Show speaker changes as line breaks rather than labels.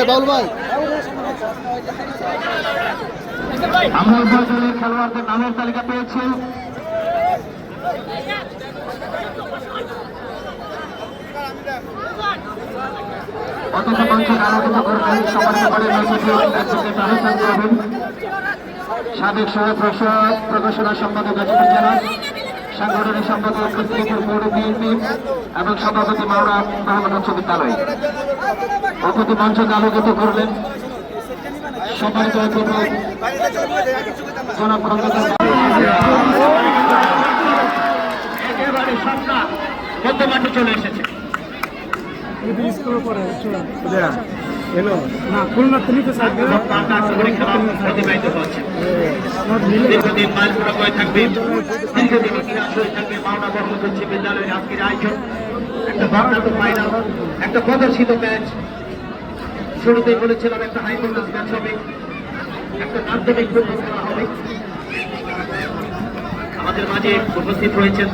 বাউল ভাই
আমরা উভয় দলের খেলোয়াড়দের নামের তালিকা পেয়েছি। অত্যন্ত মঞ্চের আলোকিত করবেন সম্মানিত করেন সাবেক সহ প্রকাশনা সম্পাদক গাজীপুর জেলা, সাংগঠনিক সম্পাদক কৃষ্ণপুর পৌর বিএনপি এবং সভাপতি মাওনা মোহাম্মদ উচ্চ বিদ্যালয়। অত্যন্ত মঞ্চকে আলোকিত করলেন সম্মানিত অধ্যাপক জনাব একেবারে সামনা মধ্যমাঠে চলে এসেছে। দীর্ঘদিন মাইলপুরা হয়ে থাকবে, দীর্ঘদিন ইতিহাস হয়ে থাকবে মাওনা মোহাম্মদ উচ্চ বিদ্যালয়ের আজকের আয়োজন। একটা বর্ণাঢ্য ফাইনাল, একটা প্রদর্শিত ম্যাচ। শুরুতেই বলেছিলাম একটা হাই ভোল্টেজ ম্যাচ হবে, একটা নান্দনিক ফুটবল খেলা হবে। আমাদের মাঝে উপস্থিত রয়েছেন